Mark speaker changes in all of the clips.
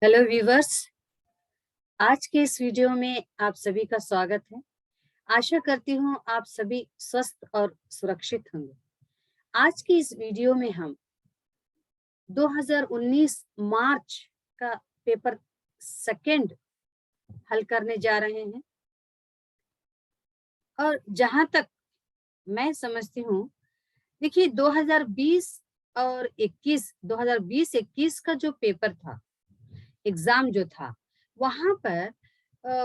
Speaker 1: Hello viewers, आज के इस वीडियो में आप सभी का स्वागत है। आशा करती हूँ आप सभी स्वस्थ और सुरक्षित होंगे। आज की इस वीडियो में हम 2019 मार्च का पेपर सेकंड हल करने जा रहे हैं। और जहां तक मैं समझती हूँ, देखिए 2020 का जो पेपर था, एग्जाम जो था, वहां पर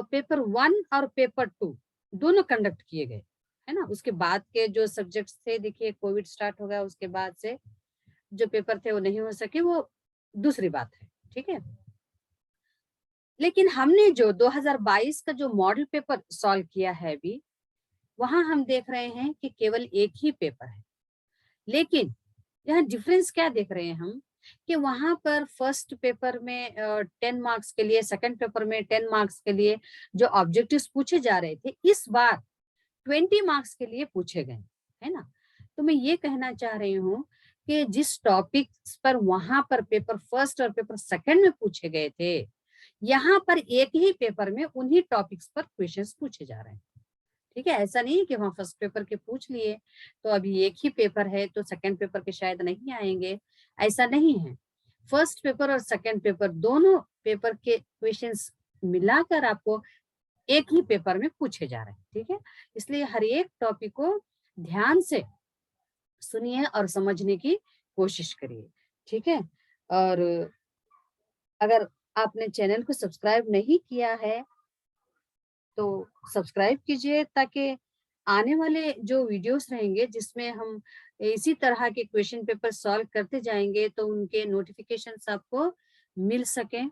Speaker 1: पेपर 1 और पेपर 2 दोनों कंडक्ट किए गए, है ना। उसके बाद के जो सब्जेक्ट्स थे, देखिए कोविड स्टार्ट हो गया, उसके बाद से जो पेपर थे वो नहीं हो सके, वो दूसरी बात है, ठीक है। लेकिन हमने जो 2022 का जो मॉडल पेपर सॉल्व किया है अभी, वहां हम देख रहे हैं कि केवल एक ही पेपर है। लेकिन यहाँ डिफरेंस क्या देख रहे हैं हम, कि वहां पर फर्स्ट पेपर में 10 मार्क्स के लिए, सेकंड पेपर में 10 मार्क्स के लिए जो ऑब्जेक्टिव्स पूछे जा रहे थे, इस बार 20 मार्क्स के लिए पूछे गए, है ना। तो मैं ये कहना चाह रही हूँ कि जिस टॉपिक्स पर वहां पर पेपर फर्स्ट और पेपर सेकंड में पूछे गए थे, यहाँ पर एक ही पेपर में उन्हीं टॉपिक्स पर क्वेश्चंस पूछे जा रहे हैं, ठीक है। ऐसा नहीं है कि वहां फर्स्ट पेपर के पूछ लिए तो अभी एक ही पेपर है तो सेकंड पेपर के शायद नहीं आएंगे, ऐसा नहीं है। फर्स्ट पेपर और सेकंड पेपर, दोनों पेपर के क्वेश्चंस मिलाकर आपको एक ही पेपर में पूछे जा रहे हैं, ठीक है। इसलिए हर एक टॉपिक को ध्यान से सुनिए और समझने की कोशिश करिए, ठीक है। और अगर आपने चैनल को सब्सक्राइब नहीं किया है तो सब्सक्राइब कीजिए, ताकि आने वाले जो वीडियोस रहेंगे जिसमें हम इसी तरह के क्वेश्चन पेपर सॉल्व करते जाएंगे, तो उनके नोटिफिकेशंस आपको मिल सके,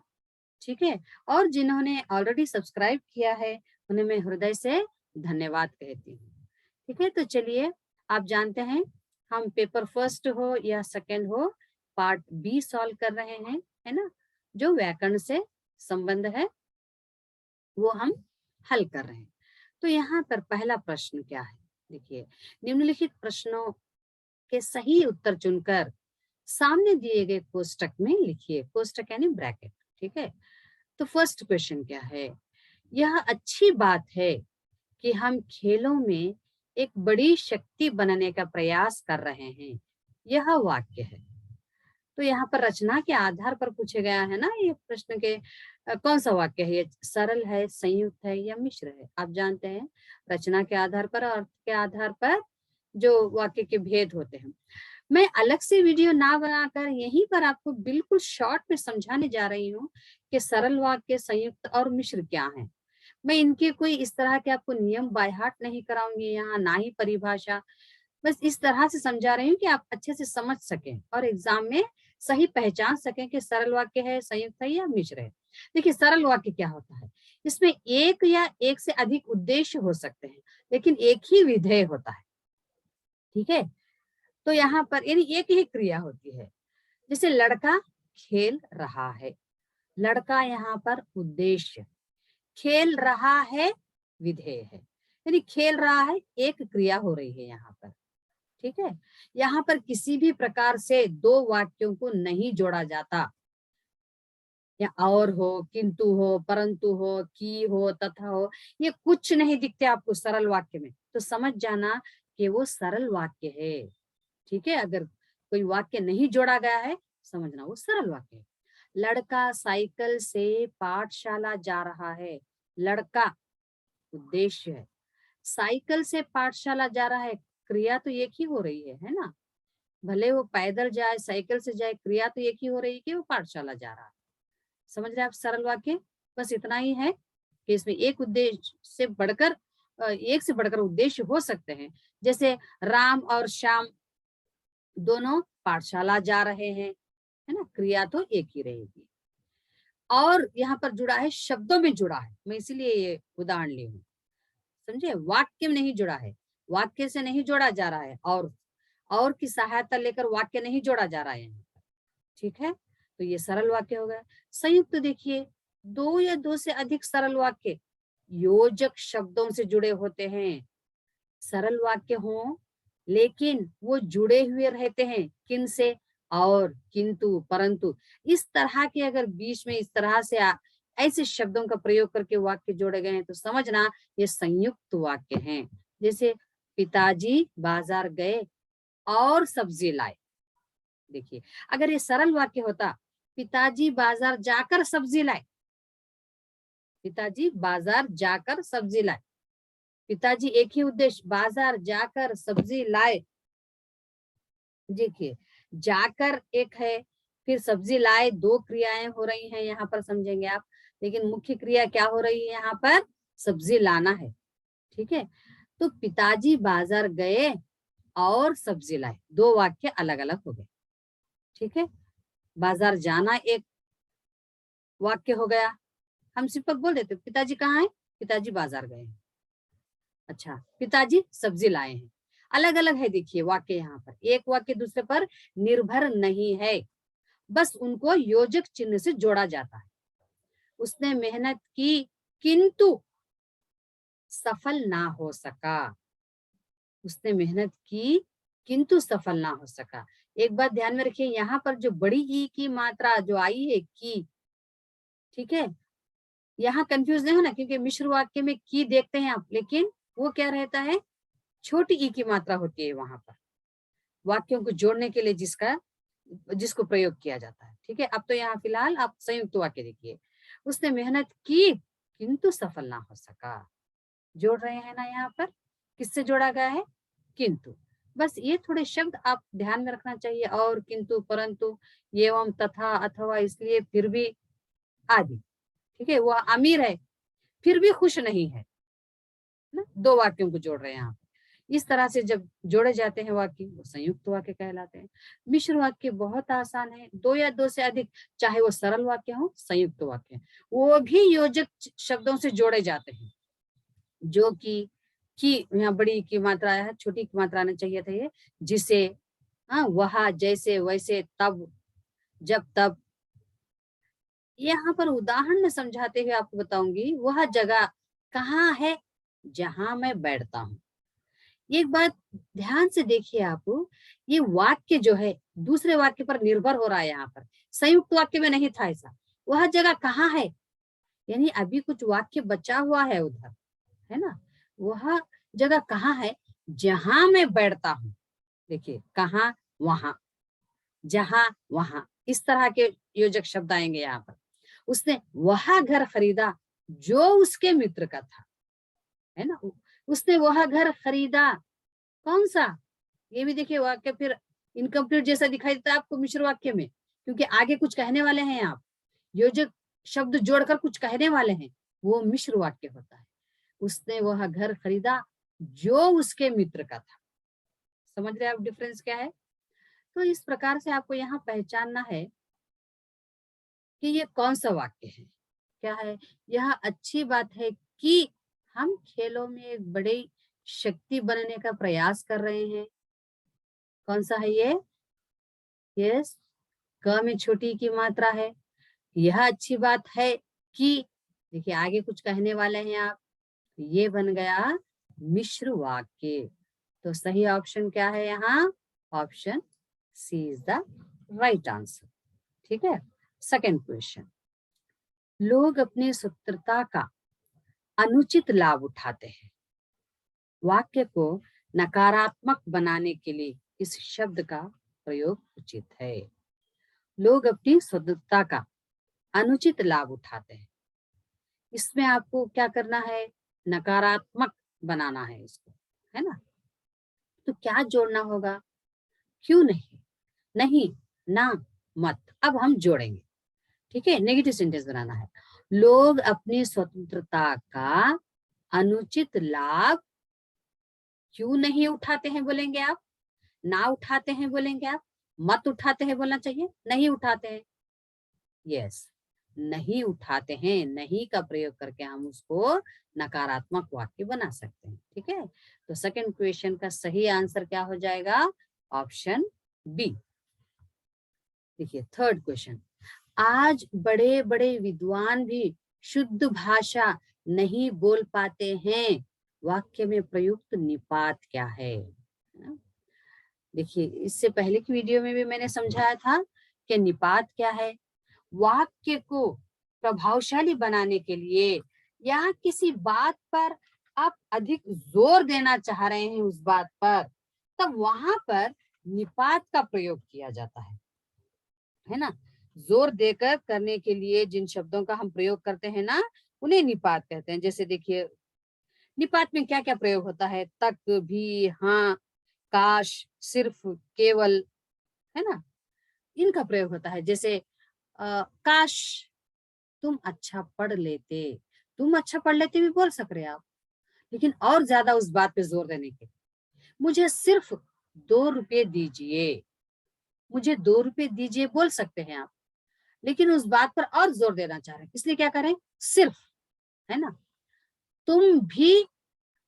Speaker 1: ठीक है। और जिन्होंने ऑलरेडी सब्सक्राइब किया है, उन्हें मैं हृदय से धन्यवाद कहती हूँ, ठीक है। तो चलिए, आप जानते हैं हम पेपर फर्स्ट हो या सेकंड हो, पार्ट बी सॉल्व कर रहे हैं, है ना। जो व्याकरण से संबंध है वो हम हल कर रहे हैं। तो यहाँ पर पहला प्रश्न क्या है, देखिए, निम्नलिखित प्रश्नों के सही उत्तर चुनकर सामने दिए गए कोष्टक में लिखिए। कोष्टक यानी ब्रैकेट, ठीक है। तो फर्स्ट क्वेश्चन क्या है, यह अच्छी बात है कि हम खेलों में एक बड़ी शक्ति बनने का प्रयास कर रहे हैं, यह वाक्य है। तो यहाँ पर रचना के आधार पर पूछे गया है ना ये प्रश्न के, कौन सा वाक्य है ये, सरल है, संयुक्त है या मिश्र है। आप जानते हैं रचना के आधार पर और अर्थ के आधार पर जो वाक्य के भेद होते हैं। मैं अलग से वीडियो ना बनाकर यहीं पर आपको बिल्कुल शॉर्ट में समझाने जा रही हूँ कि सरल वाक्य, संयुक्त और मिश्र क्या है। मैं इनके कोई इस तरह के आपको नियम बाय हार्ट नहीं कराऊंगी यहाँ, ना ही परिभाषा। बस इस तरह से समझा रही हूँ कि आप अच्छे से समझ सकें और एग्जाम में सही पहचान सकें कि सरल वाक्य है, संयुक्त है या मिश्र है। देखिए, सरल वाक्य क्या होता है, इसमें एक या एक से अधिक उद्देश्य हो सकते हैं, लेकिन एक ही विधेय होता है, ठीक है। तो यहाँ पर यानी एक ही क्रिया होती है। जैसे लड़का खेल रहा है, लड़का यहाँ पर उद्देश्य, खेल रहा है विधेय है, यानी खेल रहा है एक क्रिया हो रही है यहाँ पर, ठीक है। यहाँ पर किसी भी प्रकार से दो वाक्यों को नहीं जोड़ा जाता, या और हो, किंतु हो, परंतु हो, की हो, तथा हो, ये कुछ नहीं दिखते आपको सरल वाक्य में, तो समझ जाना कि वो सरल वाक्य है, ठीक है। अगर कोई वाक्य नहीं जोड़ा गया है, समझना वो सरल वाक्य है। लड़का साइकिल से पाठशाला जा रहा है, लड़का उद्देश्य है, साइकिल से पाठशाला जा रहा है, क्रिया तो एक ही हो रही है ना। भले वो पैदल जाए, साइकिल से जाए, क्रिया तो एक ही हो रही है कि वो पाठशाला जा रहा है। समझ रहे आप सरल वाक्य। बस इतना ही है कि इसमें एक उद्देश्य से बढ़कर, एक से बढ़कर उद्देश्य हो सकते हैं। जैसे राम और श्याम दोनों पाठशाला जा रहे हैं, है ना, क्रिया तो एक ही रहेगी। और यहाँ पर जुड़ा है, शब्दों में जुड़ा है, मैं इसीलिए ये उदाहरण ली हूँ, समझे। वाक्य में नहीं जुड़ा है, वाक्य से नहीं जोड़ा जा रहा है, और की सहायता लेकर वाक्य नहीं जोड़ा जा रहा है यहाँ पर, ठीक है। तो ये सरल वाक्य हो गया। संयुक्त तो देखिए, दो या दो से अधिक सरल वाक्य योजक शब्दों से जुड़े होते हैं। सरल वाक्य हो लेकिन वो जुड़े हुए रहते हैं, किन से, और, किंतु, परंतु, इस तरह के अगर बीच में इस तरह से ऐसे शब्दों का प्रयोग करके वाक्य जोड़े गए हैं तो समझना ये संयुक्त वाक्य हैं। जैसे पिताजी बाजार गए और सब्जी लाए। देखिए, अगर ये सरल वाक्य होता, पिताजी बाजार जाकर सब्जी लाए, पिताजी बाजार जाकर सब्जी लाए, पिताजी एक ही उद्देश्य, बाजार जाकर सब्जी लाए। देखिए, जाकर एक है, फिर सब्जी लाए, दो क्रियाएं हो रही हैं यहाँ पर, समझेंगे आप। लेकिन मुख्य क्रिया क्या हो रही है यहाँ पर? सब्जी लाना है। ठीक है, तो पिताजी बाजार गए और सब्जी लाए, दो वाक्य अलग अलग हो गए। ठीक है, बाजार जाना एक वाक्य हो गया, हम सिंपल बोल देते पिताजी कहाँ है, पिताजी बाजार गए हैं। अच्छा, पिताजी सब्जी लाए हैं, अलग अलग है। देखिए वाक्य यहाँ पर, एक वाक्य दूसरे पर निर्भर नहीं है, बस उनको योजक चिन्ह से जोड़ा जाता है। उसने मेहनत की किंतु सफल ना हो सका, उसने मेहनत की किंतु सफल ना हो सका। एक बात ध्यान में रखिए, यहाँ पर जो बड़ी ई की मात्रा जो आई है की, ठीक है, यहाँ कंफ्यूज नहीं होना, क्योंकि मिश्र वाक्य में की देखते हैं आप, लेकिन वो क्या रहता है, छोटी ई की मात्रा होती है वहां पर, वाक्यों को जोड़ने के लिए जिसको प्रयोग किया जाता है। ठीक है, अब तो यहाँ फिलहाल आप संयुक्त वाक्य देखिए, उसने मेहनत की किंतु सफल ना हो सका, जोड़ रहे हैं ना यहाँ पर, किससे जोड़ा गया है, किंतु। बस ये थोड़े शब्द आप ध्यान में रखना चाहिए, और, किंतु, परंतु, एवं, तथा, अथवा, इसलिए, फिर भी, आदि। ठीक है, वो अमीर है फिर भी खुश नहीं है ना, दो वाक्यों को जोड़ रहे हैं यहाँ पे। इस तरह से जब जोड़े जाते हैं वाक्य, वो संयुक्त वाक्य कहलाते हैं। मिश्र वाक्य बहुत आसान है, दो या दो से अधिक, चाहे वो सरल वाक्य हो, संयुक्त वाक्य, वो भी योजक शब्दों से जोड़े जाते हैं, जो कि यहाँ बड़ी की मात्रा है, छोटी की मात्रा आना चाहिए था ये, जिसे, हाँ, वह, जैसे, वैसे, तब, जब, तब। यहाँ पर उदाहरण में समझाते हुए आपको बताऊंगी, वह जगह कहाँ है जहां मैं बैठता हूँ। एक बात ध्यान से देखिए आप, ये वाक्य जो है दूसरे वाक्य पर निर्भर हो रहा है, यहाँ पर संयुक्त वाक्य में नहीं था ऐसा। वह जगह कहाँ है, यानी अभी कुछ वाक्य बचा हुआ है उधर, है ना, वह जगह कहाँ है जहां मैं बैठता हूँ। देखिए, कहाँ, वहां, जहां, वहां, इस तरह के योजक शब्द आएंगे यहाँ पर। उसने वह घर खरीदा जो उसके मित्र का था, है ना, उसने वह घर खरीदा, कौन सा, ये भी देखिए वाक्य फिर इनकम्प्लीट जैसा दिखाई देता है आपको मिश्र वाक्य में, क्योंकि आगे कुछ कहने वाले हैं आप, योजक शब्द जोड़कर कुछ कहने वाले हैं, वो मिश्र वाक्य होता है। उसने वह घर खरीदा जो उसके मित्र का था। समझ रहे आप डिफरेंस क्या है? तो इस प्रकार से आपको यहाँ पहचानना है कि ये कौन सा वाक्य है, क्या है। यह अच्छी बात है कि हम खेलों में एक बड़ी शक्ति बनने का प्रयास कर रहे हैं। कौन सा है ये? यस, क में छोटी की मात्रा है। यह अच्छी बात है कि, देखिए आगे कुछ कहने वाले हैं आप, ये बन गया मिश्र वाक्य। तो सही ऑप्शन क्या है यहाँ? Option C is the right answer. ठीक है, सेकंड क्वेश्चन, लोग अपनी स्वतंत्रता का अनुचित लाभ उठाते हैं। वाक्य को नकारात्मक बनाने के लिए इस शब्द का प्रयोग उचित है। लोग अपनी स्वतंत्रता का अनुचित लाभ उठाते हैं, इसमें आपको क्या करना है? नकारात्मक बनाना है इसको, है ना। तो क्या जोड़ना होगा? क्यों नहीं, नहीं, ना, मत। अब हम जोड़ेंगे, ठीक है, नेगेटिव सेंटेंस बनाना है। लोग अपनी स्वतंत्रता का अनुचित लाभ क्यों नहीं उठाते हैं बोलेंगे आप, ना उठाते हैं बोलेंगे आप, मत उठाते हैं बोलना चाहिए, नहीं उठाते हैं। यस, नहीं उठाते हैं, नहीं का प्रयोग करके हम उसको नकारात्मक वाक्य बना सकते हैं। ठीक है, तो सेकंड क्वेश्चन का सही आंसर क्या हो जाएगा? Option B. देखिए थर्ड क्वेश्चन, आज बड़े बड़े विद्वान भी शुद्ध भाषा नहीं बोल पाते हैं, वाक्य में प्रयुक्त निपात क्या है? देखिए, इससे पहले की वीडियो में भी मैंने समझाया था कि निपात क्या है। वाक्य को प्रभावशाली बनाने के लिए या किसी बात पर आप अधिक जोर देना चाह रहे हैं उस बात पर, तब वहां पर निपात का प्रयोग किया जाता है ना। जोर देकर करने के लिए जिन शब्दों का हम प्रयोग करते हैं ना, उन्हें निपात कहते हैं। जैसे देखिए, निपात में क्या क्या प्रयोग होता है? तक, भी, हाँ, काश, सिर्फ, केवल, है ना, इनका प्रयोग होता है। जैसे काश तुम अच्छा पढ़ लेते, तुम अच्छा पढ़ लेते भी बोल सक रहे आप, लेकिन और ज्यादा उस बात पे जोर देने के, मुझे सिर्फ 2 रुपये दीजिए, मुझे 2 रुपये दीजिए बोल सकते हैं आप, लेकिन उस बात पर और जोर देना चाह रहे हैं, इसलिए क्या करें? सिर्फ, है ना। तुम भी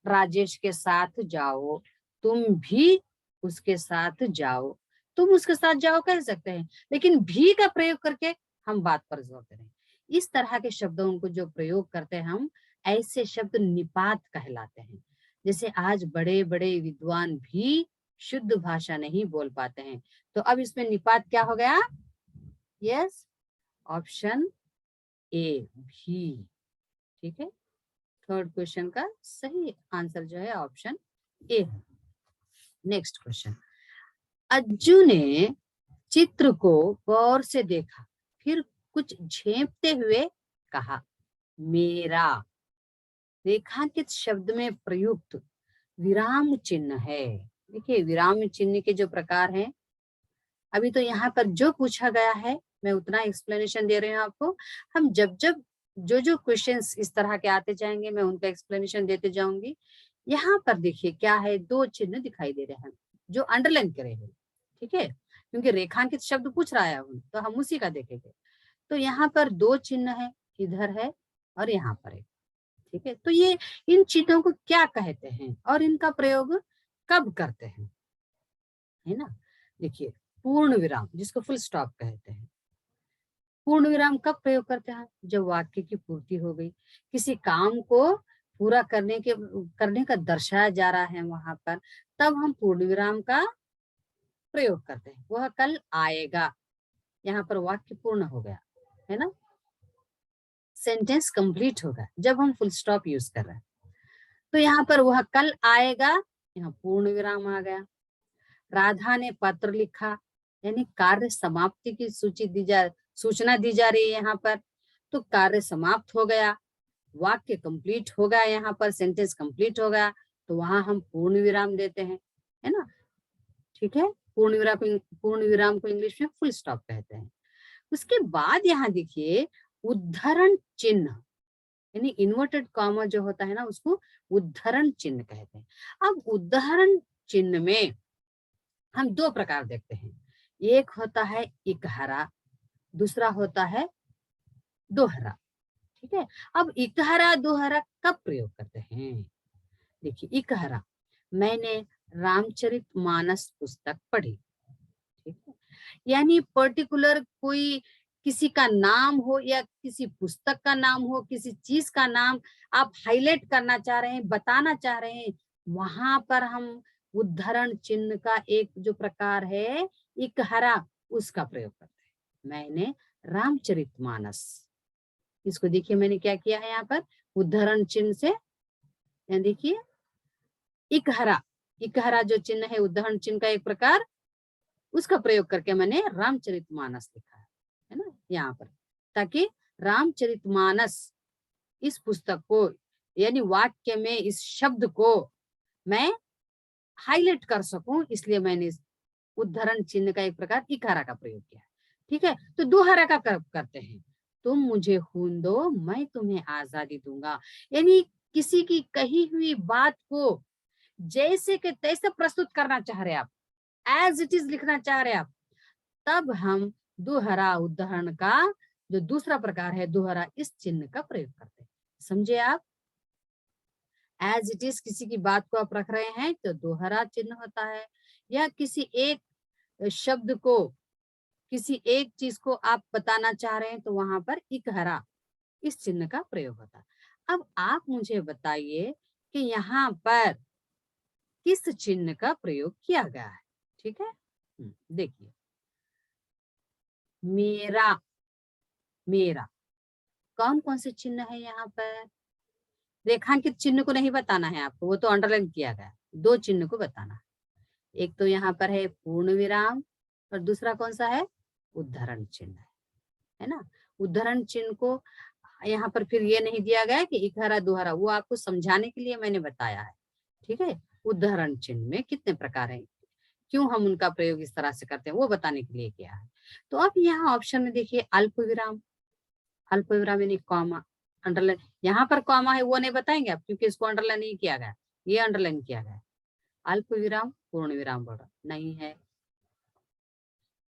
Speaker 1: राजेश के साथ जाओ, तुम भी उसके साथ जाओ, तुम उसके साथ जाओ कह सकते हैं, लेकिन भी का प्रयोग करके हम बात पर जोर दे रहे हैं। इस तरह के शब्दों को जो प्रयोग करते हैं हम, ऐसे शब्द निपात कहलाते हैं। जैसे आज बड़े बड़े विद्वान भी शुद्ध भाषा नहीं बोल पाते हैं, तो अब इसमें निपात क्या हो गया? यस, ऑप्शन ए, भी। ठीक है, थर्ड क्वेश्चन का सही आंसर जो है ऑप्शन ए है। Next question. अज्जू ने चित्र को गौर से देखा, फिर कुछ झेपते हुए कहा, मेरा रेखांकित शब्द में प्रयुक्त विराम चिन्ह है। देखिए, विराम चिन्ह के जो प्रकार हैं, अभी तो यहाँ पर जो पूछा गया है मैं उतना एक्सप्लेनेशन दे रही हूँ आपको। हम जब जब जो जो क्वेश्चंस इस तरह के आते जाएंगे मैं उनका एक्सप्लेनेशन देते जाऊंगी। यहाँ पर देखिए क्या है, 2 चिन्ह दिखाई दे रहे हैं जो अंडरलाइन करे हैं, ठीक है, क्योंकि रेखांकित शब्द पूछ रहा है तो हम उसी का देखेंगे। तो यहाँ पर 2 चिन्ह है, इधर है और यहाँ पर है, ठीक है। तो ये इन चिन्हों को क्या कहते हैं और इनका प्रयोग कब करते हैं, है ना। देखिए, पूर्ण विराम जिसको फुल स्टॉप कहते हैं, पूर्ण विराम कब प्रयोग करते हैं? जब वाक्य की पूर्ति हो गई, किसी काम को पूरा करने का दर्शाया जा रहा है वहां पर, तब हम पूर्ण विराम का प्रयोग करते हैं। वह कल आएगा, यहाँ पर वाक्य पूर्ण हो गया, है ना, सेंटेंस कंप्लीट होगा जब हम फुल स्टॉप यूज कर रहे हैं। तो यहाँ पर वह कल आएगा, यहाँ पूर्ण विराम आ गया। राधा ने पत्र लिखा, यानी कार्य समाप्ति की सूचना दी जा रही है यहाँ पर, तो कार्य समाप्त हो गया, वाक्य कंप्लीट हो गया, यहाँ पर सेंटेंस कंप्लीट हो गया, तो वहां हम पूर्ण विराम देते हैं, है ना। ठीक है, पूर्ण विराम को इंग्लिश में फुल स्टॉप कहते हैं। उसके बाद यहाँ देखिए, उद्धरण चिन्ह यानी इन्वर्टेड कॉमा जो होता है ना, उसको उद्धरण चिन्ह कहते हैं। अब उद्धरण चिन्ह में हम 2 प्रकार देखते हैं, एक होता है इकहरा, दूसरा होता है दोहरा, ठीक है। अब इकहरा दोहरा कब प्रयोग करते हैं? देखिए, इकहरा, मैंने रामचरितमानस पुस्तक पढ़ी, ठीक है, यानी पर्टिकुलर कोई किसी का नाम हो या किसी पुस्तक का नाम हो, किसी चीज का नाम आप हाईलाइट करना चाह रहे हैं, बताना चाह रहे हैं, वहां पर हम उद्धरण चिन्ह का एक जो प्रकार है इकहरा, उसका प्रयोग करते हैं। मैंने रामचरितमानस, इसको देखिए मैंने क्या किया है यहाँ पर, उद्धरण चिन्ह से, यहाँ देखिए इकहरा, इकहरा जो चिन्ह है उद्धरण चिन्ह का एक प्रकार, उसका प्रयोग करके मैंने रामचरितमानस लिखा है ना यहाँ पर, ताकि रामचरितमानस इस पुस्तक को यानी वाक्य में इस शब्द को मैं हाईलाइट कर सकूं, इसलिए मैंने इस उद्धरण चिन्ह का एक प्रकार इकारा का प्रयोग किया। ठीक है, तो दोहरा का करते हैं, तुम मुझे खून दो मैं तुम्हें आजादी दूंगा, यानी किसी की कही हुई बात को जैसे के तैसे प्रस्तुत करना चाह रहे आप, एज इट इज लिखना चाह रहे आप, तब हम दोहरा उदाहरण का जो दूसरा प्रकार है दोहरा, इस चिन्ह का प्रयोग करते हैं। समझे आप? एज इट इज किसी की बात को आप रख रहे हैं तो दोहरा चिन्ह होता है, या किसी एक शब्द को, किसी एक चीज को आप बताना चाह रहे हैं तो वहां पर इकहरा, इस चिन्ह का प्रयोग होता है। अब आप मुझे बताइए कि यहाँ पर किस चिन्ह का प्रयोग किया गया है? ठीक है। देखिए, मेरा, मेरा, कौन कौन से चिन्ह है यहाँ पर? रेखांकित चिन्ह को नहीं बताना है आपको, वो तो अंडरलाइन किया गया। दो चिन्ह को बताना है। एक तो यहाँ पर है पूर्ण विराम और दूसरा कौन सा है? उद्धरण चिन्ह है ना। उद्धरण चिन्ह को यहाँ पर फिर ये नहीं दिया गया है कि इकहरा दुहरा, वो आपको समझाने के लिए मैंने बताया है। ठीक है, उद्धरण चिन्ह में कितने प्रकार हैं, क्यों हम उनका प्रयोग इस तरह से करते हैं, वो बताने के लिए किया है। तो अब यहाँ ऑप्शन में देखिए अल्प विराम, अल्प विराम यानी कॉमा, अंडरलाइन। यहाँ पर कॉमा है वो नहीं बताएंगे आप, क्योंकि इसको अंडरलाइन नहीं किया गया, ये अंडरलाइन किया गया। अल्प विराम पूर्ण विराम बोला नहीं है।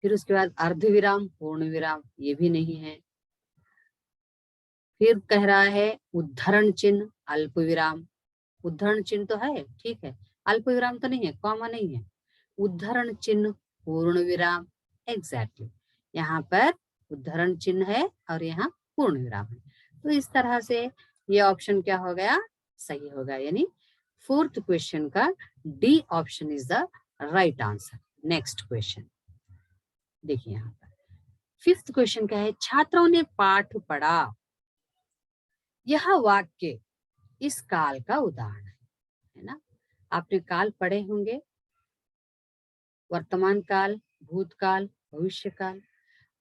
Speaker 1: फिर उसके बाद अर्ध विराम पूर्ण विराम, ये भी नहीं है। फिर कह रहा है उद्धरण चिन्ह अल्प विराम, उद्धरण चिन्ह तो है ठीक है, अल्प विराम तो नहीं है, कॉमा नहीं है। उद्धरण चिन्ह पूर्ण विराम, एग्जैक्टली यहाँ पर उद्धरण चिन्ह है और यहाँ पूर्ण विराम है। तो इस तरह से ये ऑप्शन क्या हो गया? सही होगा, यानी फोर्थ क्वेश्चन का D option is the right answer. Next question देखिए, यहाँ पर फिफ्थ क्वेश्चन क्या है? छात्रों ने पाठ पढ़ा, यह वाक्य इस काल का उदाहरण है ना। आपने काल पढ़े होंगे, वर्तमान काल, भूतकाल, भविष्य काल,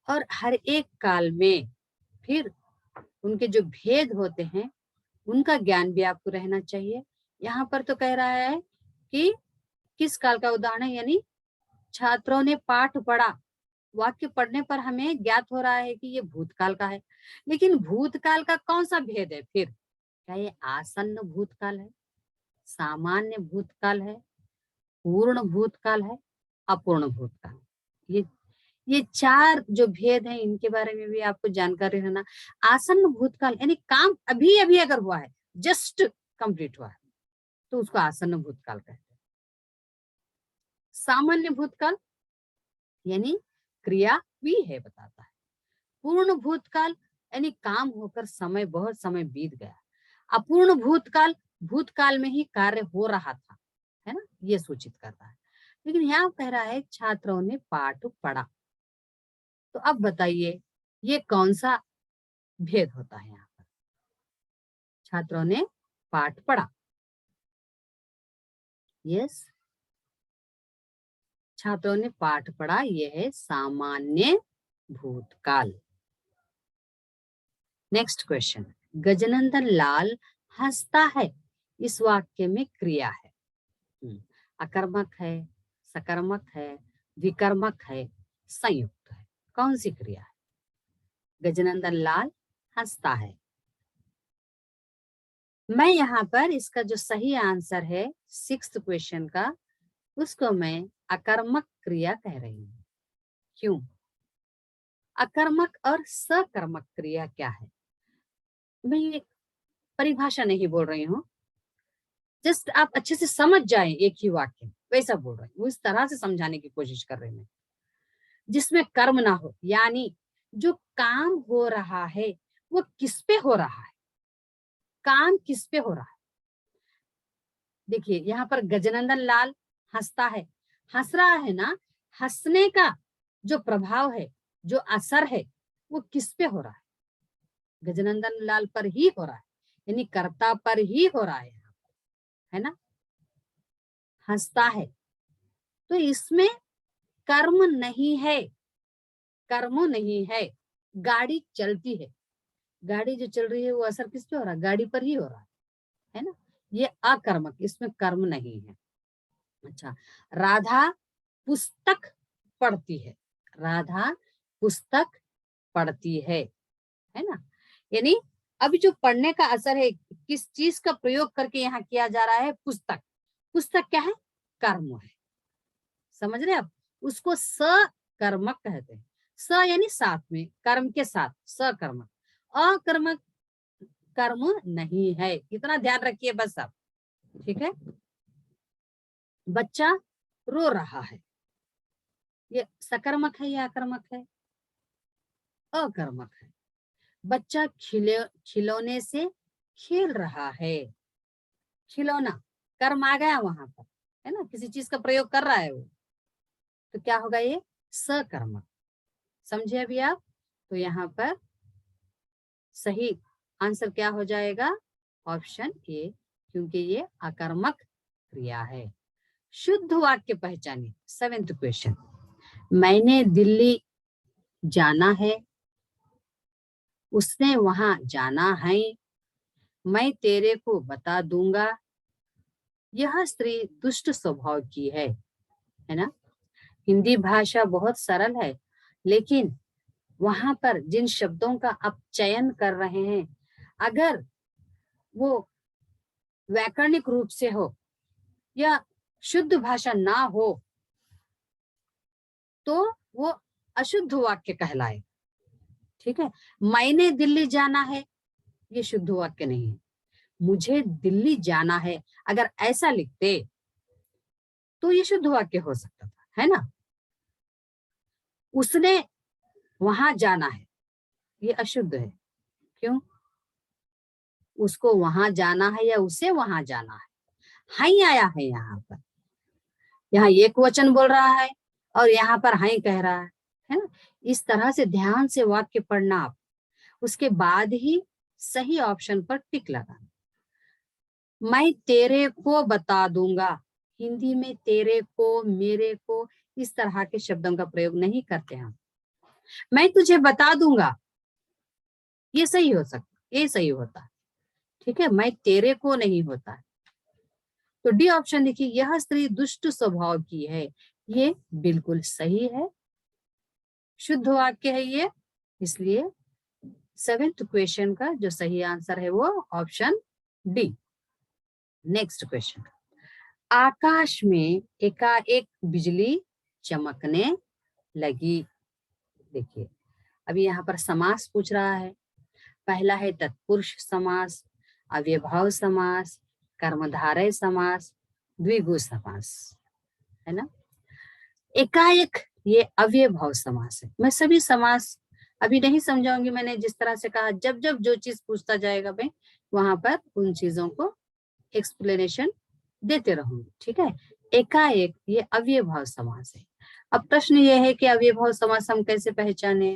Speaker 1: और हर एक काल में फिर उनके जो भेद होते हैं उनका ज्ञान भी आपको रहना चाहिए। यहाँ पर तो कह रहा है कि किस काल का उदाहरण है, यानी छात्रों ने पाठ पढ़ा, वाक्य पढ़ने पर हमें ज्ञात हो रहा है कि ये भूतकाल का है। लेकिन भूतकाल का कौन सा भेद है फिर? क्या ये आसन्न भूतकाल है, सामान्य भूतकाल है, पूर्ण भूतकाल है, अपूर्ण भूतकाल? ये ये चार जो भेद हैं इनके बारे में भी आपको जानकारी रहना। आसन्न भूतकाल यानी काम अभी अभी अगर हुआ है, जस्ट कंप्लीट हुआ है, तो उसको आसन्न भूतकाल कहते हैं। सामान्य भूतकाल यानी क्रिया भी है बताता है। पूर्ण भूतकाल यानी काम होकर समय, बहुत समय बीत गया। अपूर्ण भूतकाल, भूतकाल में ही कार्य हो रहा था, है ना, ये सूचित करता है। लेकिन यहाँ कह रहा है छात्रों ने पाठ पढ़ा, तो अब बताइए ये कौन सा भेद होता है? यहाँ पर छात्रों ने पाठ पढ़ा, यस, छात्रों ने पाठ पढ़ा, यह है सामान्य भूतकाल। नेक्स्ट क्वेश्चन, गजनंदन लाल हंसता है, इस वाक्य में क्रिया है, अकर्मक है, सकर्मक है, विकर्मक है, संयुक्त है, कौन सी क्रिया है? गजनंदन लाल हंसता है। मैं यहाँ पर इसका जो सही आंसर है सिक्स्थ क्वेश्चन का, उसको मैं अकर्मक क्रिया कह रही हूँ। क्यों? अकर्मक और सकर्मक क्रिया क्या है? मैं ये परिभाषा नहीं बोल रही हूँ, जस्ट आप अच्छे से समझ जाएं एक ही वाक्य, वैसा बोल रही हूँ, उस तरह से समझाने की कोशिश कर रही हूँ। जिसमें कर्म ना हो, यानी जो काम हो रहा है वो किस पे हो रहा है, काम किस पे हो रहा है। देखिए यहाँ पर गजनंदन लाल हंसता है, हंस रहा है ना, हंसने का जो प्रभाव है, जो असर है, वो किस पे हो रहा है? गजनंदन लाल पर ही हो रहा है, यानी कर्ता पर ही हो रहा है ना। हंसता है तो इसमें कर्म नहीं है, कर्म नहीं है। गाड़ी चलती है, गाड़ी जो चल रही है वो असर किस पे हो रहा है? गाड़ी पर ही हो रहा है ना। ये अकर्मक, इसमें कर्म नहीं है। अच्छा, राधा पुस्तक पढ़ती है, राधा पुस्तक पढ़ती है ना। यानी अभी जो पढ़ने का असर है, किस चीज का प्रयोग करके यहाँ किया जा रहा है? पुस्तक। पुस्तक क्या है? कर्म है, समझ रहे आप? उसको सकर्मक कहते हैं। स यानी साथ में, कर्म के साथ, सकर्मक। अकर्मक कर्म नहीं है, इतना ध्यान रखिए बस आप, ठीक है। बच्चा रो रहा है, ये सकर्मक है या अकर्मक है? अकर्मक है। बच्चा खिलौने से खेल रहा है, खिलौना, कर्म आ गया वहां पर, है ना, किसी चीज का प्रयोग कर रहा है वो। तो क्या होगा ये सकर्मक। समझे अभी आप? तो यहाँ पर सही आंसर क्या हो जाएगा? ऑप्शन ए, क्योंकि ये अकर्मक क्रिया है। शुद्ध वाक्य पहचानिए। 7th क्वेश्चन, मैंने दिल्ली जाना है, उसने वहां जाना है, मैं तेरे को बता दूंगा, यह स्त्री दुष्ट स्वभाव की है ना। हिंदी भाषा बहुत सरल है, लेकिन वहां पर जिन शब्दों का आप चयन कर रहे हैं, अगर वो वैकरणिक रूप से हो या शुद्ध भाषा ना हो, तो वो अशुद्ध वाक्य कहलाए। ठीक है, मैंने दिल्ली जाना है, ये शुद्ध वाक्य नहीं है। मुझे दिल्ली जाना है, अगर ऐसा लिखते तो ये शुद्ध वाक्य हो सकता था, है ना। उसने वहां जाना है, ये अशुद्ध है। क्यों? उसको वहां जाना है या उसे वहां जाना है, हाई आया है यहाँ पर। यहाँ एक वचन बोल रहा है और यहाँ पर हाई कह रहा है ना। इस तरह से ध्यान से वाक्य पढ़ना आप, उसके बाद ही सही ऑप्शन पर टिक लगाना। मैं तेरे को बता दूंगा, हिंदी में तेरे को, मेरे को इस तरह के शब्दों का प्रयोग नहीं करते हम। मैं तुझे बता दूंगा, ये सही हो सकता, ये सही होता है। ठीक है, मैं तेरे को नहीं होता है। तो डी ऑप्शन देखिए, यह स्त्री दुष्ट स्वभाव की है, ये बिल्कुल सही है, शुद्ध वाक्य है ये। इसलिए 7th क्वेश्चन का जो सही आंसर है वो ऑप्शन डी। नेक्स्ट क्वेश्चन, आकाश में एकाएक बिजली चमकने लगी। देखिए, अभी यहाँ पर समास पूछ रहा है। पहला है तत्पुरुष समास, अव्ययभाव समास, कर्मधारय समास, द्विगु समास, है ना। एकाएक ये अव्ययभाव समास है। मैं सभी समास अभी नहीं समझाऊंगी, मैंने जिस तरह से कहा, जब जब जो चीज पूछता जाएगा मैं वहां पर उन चीजों को एक्सप्लेनेशन देते रहूंगी। ठीक है, एकाएक ये अव्ययभाव समास है। अब प्रश्न ये है कि अव्ययभाव समास हम कैसे पहचाने,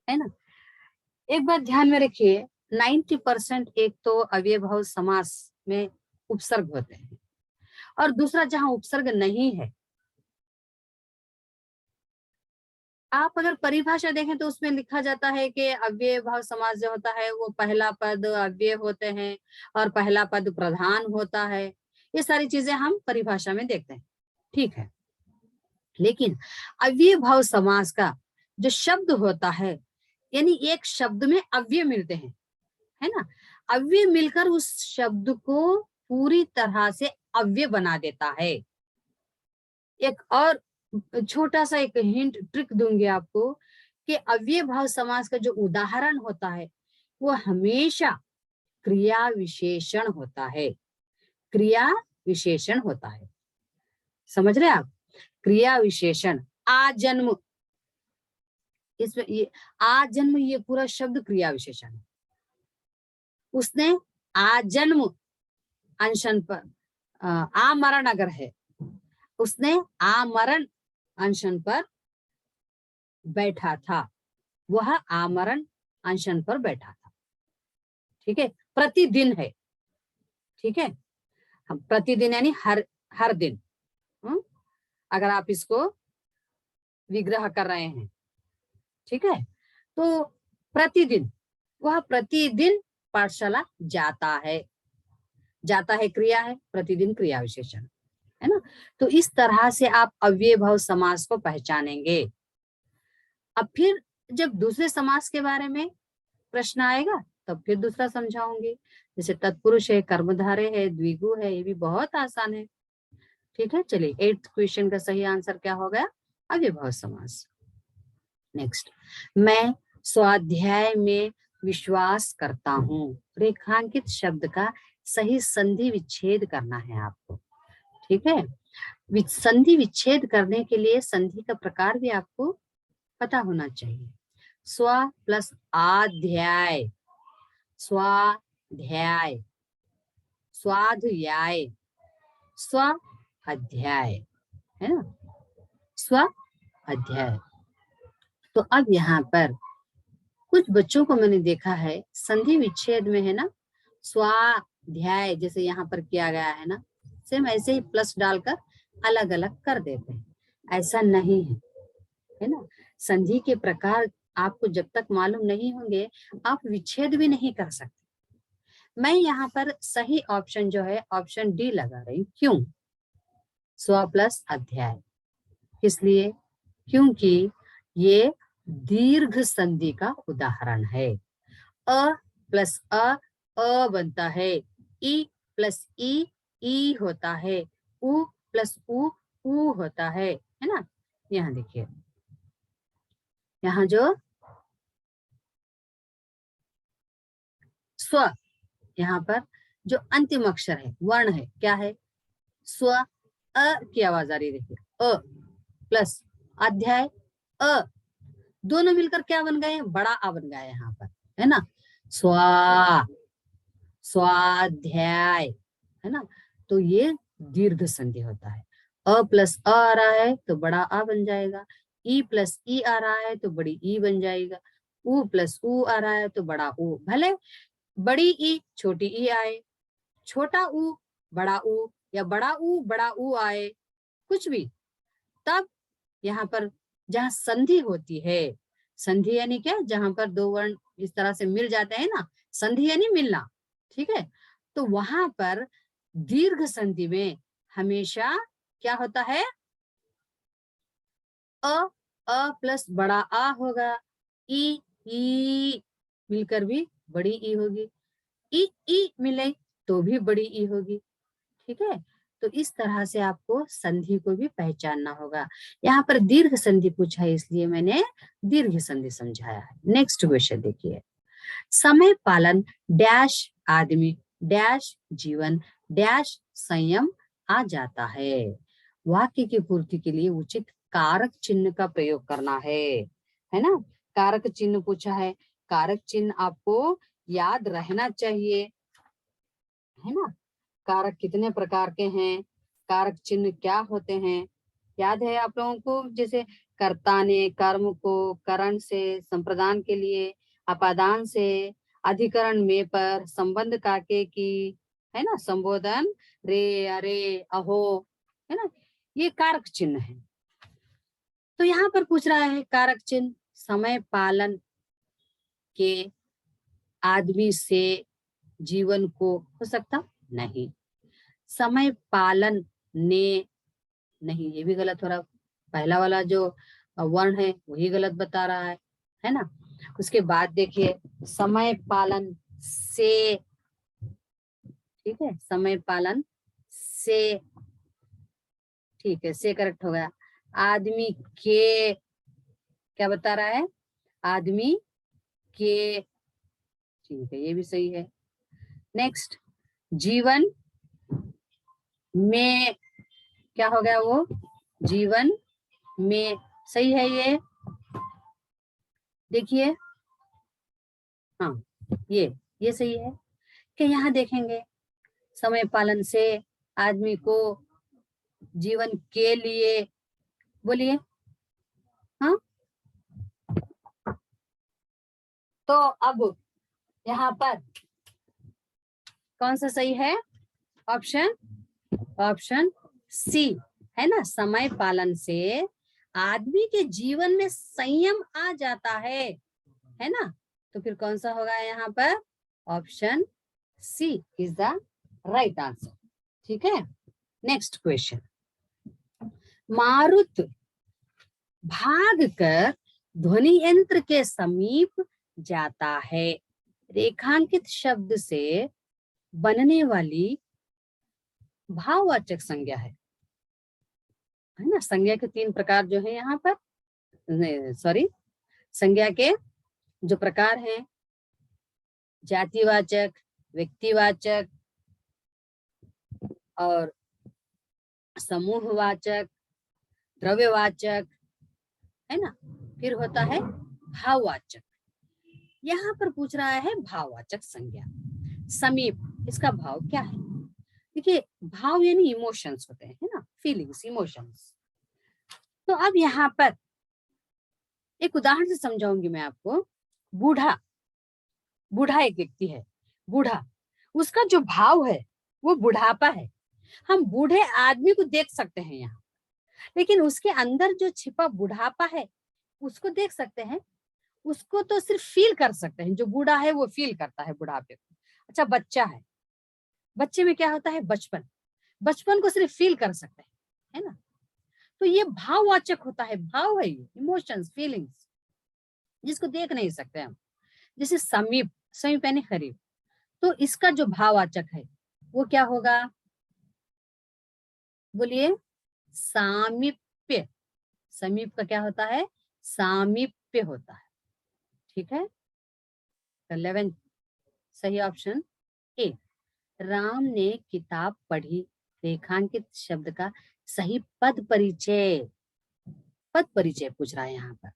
Speaker 1: है ना। एक बात ध्यान में रखिए, 90% एक तो अव्ययभाव समास में उपसर्ग होते हैं, और दूसरा जहां उपसर्ग नहीं है, आप अगर परिभाषा देखें तो उसमें लिखा जाता है कि अव्ययभाव समास जो होता है वो पहला पद अव्यय होते हैं और पहला पद प्रधान होता है। ये सारी चीजें हम परिभाषा में देखते हैं, ठीक है। लेकिन अव्ययभाव समास का जो शब्द होता है, यानी एक शब्द में अव्यय मिलते हैं, है ना, अव्यय मिलकर उस शब्द को पूरी तरह से अव्यय बना देता है। एक और छोटा सा एक हिंट ट्रिक दूंगी आपको कि अव्ययभाव समास का जो उदाहरण होता है वो हमेशा क्रिया विशेषण होता है। क्रिया विशेषण होता है, समझ रहे आप? क्रिया विशेषण, आजन्म, इसमें ये आजन्म ये पूरा शब्द क्रिया विशेषण है। उसने आजन्म अनशन पर आमरण अगर है, उसने आमरण अनशन पर बैठा था, वह आमरण अनशन पर बैठा था। ठीक है, प्रतिदिन है। ठीक है, हम प्रतिदिन यानी हर हर दिन। अगर आप इसको विग्रह कर रहे हैं, ठीक है, तो प्रतिदिन, वह प्रतिदिन पाठशाला जाता है। जाता है क्रिया है, प्रतिदिन क्रिया विशेषण, है ना। तो इस तरह से आप अव्ययभाव समास को पहचानेंगे। अब फिर जब दूसरे समास के बारे में प्रश्न आएगा तब फिर दूसरा समझाऊंगी। जैसे तत्पुरुष है, कर्मधारय है, द्विगु है, ये भी बहुत आसान है। ठीक है, चलिए 8th क्वेश्चन का सही आंसर क्या हो गया? अव्ययभाव समास। नेक्स्ट, मैं स्वाध्याय में विश्वास करता हूँ। रेखांकित शब्द का सही संधि विच्छेद करना है आपको। ठीक है, संधि विच्छेद करने के लिए संधि का प्रकार भी आपको पता होना चाहिए। स्व प्लस आध्याय, स्वाध्याय, स्वाध्याय, स्व अध्याय, है ना। स्व अध्याय। तो अब यहाँ पर कुछ बच्चों को मैंने देखा है संधि विच्छेद में है ना स्वाध्याय जैसे यहाँ पर किया गया है ना, सेम ऐसे ही प्लस डालकर अलग अलग कर देते हैं। ऐसा नहीं है ना। संधि के प्रकार आपको जब तक मालूम नहीं होंगे आप विच्छेद भी नहीं कर सकते। मैं यहाँ पर सही ऑप्शन जो है ऑप्शन डी लगा रही हूँ। क्यों? स्व प्लस अध्याय। इसलिए क्योंकि ये दीर्घ संधि का उदाहरण है। अ प्लस अ बनता है। ई प्लस ई होता है। उ प्लस उ होता है ना। यहाँ देखिए, यहाँ जो स्व, यहाँ पर जो अंतिम अक्षर है वर्ण है क्या है? स्व। अ की आवाज आ रही है, देखिए अ प्लस अध्याय अ, दोनों मिलकर क्या बन गए? बड़ा आ बन गया यहाँ पर, है ना। स्वा, स्वाध्याय, है ना। तो ये दीर्घ संधि होता है। अ प्लस अ आ रहा है तो बड़ा आ बन जाएगा। ई प्लस ई आ रहा है तो बड़ी ई बन जाएगा। उ प्लस उ आ रहा है तो बड़ा उ। भले बड़ी ई छोटी ई आए, छोटा उ बड़ा उ, या बड़ा उ आए, कुछ भी, तब यहाँ पर जहाँ संधि होती है, संधि यानी क्या? जहां पर दो वर्ण इस तरह से मिल जाते हैं ना, संधि यानी मिलना, ठीक है। तो वहां पर दीर्घ संधि में हमेशा क्या होता है? अ प्लस बड़ा आ होगा। ई मिलकर भी बड़ी ई होगी। ई मिले तो भी बड़ी ई होगी, ठीक है। तो इस तरह से आपको संधि को भी पहचानना होगा। यहाँ पर दीर्घ संधि पूछा है इसलिए मैंने दीर्घ संधि समझाया है। नेक्स्ट क्वेश्चन देखिए, समय पालन डैश आदमी डैश जीवन डैश संयम आ जाता है। वाक्य की पूर्ति के लिए उचित कारक चिन्ह का प्रयोग करना है ना। कारक चिन्ह पूछा है। कारक चिन्ह आपको याद रहना चाहिए, है ना। कारक कितने प्रकार के हैं, कारक चिन्ह क्या होते हैं, याद है आप लोगों को? जैसे कर्ता ने कर्म को करण से, संप्रदान के लिए अपादान से, अधिकरण में पर, संबंध काके की, है ना, संबोधन रे अरे अहो, है ना, ये कारक चिन्ह है। तो यहाँ पर पूछ रहा है कारक चिन्ह समय पालन के आदमी से जीवन को हो सकता नहीं। समय पालन ने, नहीं ये भी गलत हो रहा। पहला वाला जो वर्ण है वही गलत बता रहा है ना। उसके बाद देखिए समय पालन से, ठीक है, समय पालन से, ठीक है, से करेक्ट हो गया। आदमी के क्या बता रहा है? आदमी के, ठीक है, ये भी सही है। नेक्स्ट, जीवन में क्या हो गया? वो जीवन में, सही है ये, देखिए, हाँ ये सही है। कि यहाँ देखेंगे समय पालन से आदमी को जीवन के लिए, बोलिए, हाँ। तो अब यहाँ पर कौन सा सही है? ऑप्शन सी, है ना। समय पालन से आदमी के जीवन में संयम आ जाता है ना। तो फिर कौन सा होगा यहाँ पर? Option C is the right answer, ठीक है। नेक्स्ट क्वेश्चन, मारुत भाग कर ध्वनि यंत्र के समीप जाता है। रेखांकित शब्द से बनने वाली भाववाचक संज्ञा है ना। संज्ञा के 3 प्रकार जो है यहाँ पर, सॉरी, संज्ञा के जो प्रकार हैं, जातिवाचक, व्यक्तिवाचक और समूहवाचक, द्रव्यवाचक, है ना। फिर होता है भाववाचक। यहाँ पर पूछ रहा है भाववाचक संज्ञा समीप, इसका भाव क्या है? देखिए भाव यानी इमोशंस होते हैं, है ना, फीलिंग्स, इमोशंस। तो अब यहाँ पर एक उदाहरण से समझाऊंगी मैं आपको। बूढ़ा, बूढ़ा एक व्यक्ति है, बूढ़ा, उसका जो भाव है वो बुढ़ापा है। हम बूढ़े आदमी को देख सकते हैं यहाँ, लेकिन उसके अंदर जो छिपा बुढ़ापा है उसको देख सकते हैं, उसको तो सिर्फ फील कर सकते हैं। जो बूढ़ा है वो फील करता है बुढ़ापे को। अच्छा, बच्चा है, बच्चे में क्या होता है? बचपन, बचपन को सिर्फ फील कर सकते हैं, है ना। तो ये भाववाचक होता है, भाव है ये, इमोशंस, फीलिंग्स, जिसको देख नहीं सकते हम। जैसे समीप, समीप यानी करीब, तो इसका जो भाववाचक है वो क्या होगा? बोलिए, सामीप्य। समीप का क्या होता है? सामीप्य होता है। ठीक है, 11 सही ऑप्शन ए। राम ने किताब पढ़ी, रेखांकित शब्द का सही पद परिचय, पद परिचय पूछ रहा है यहाँ पर।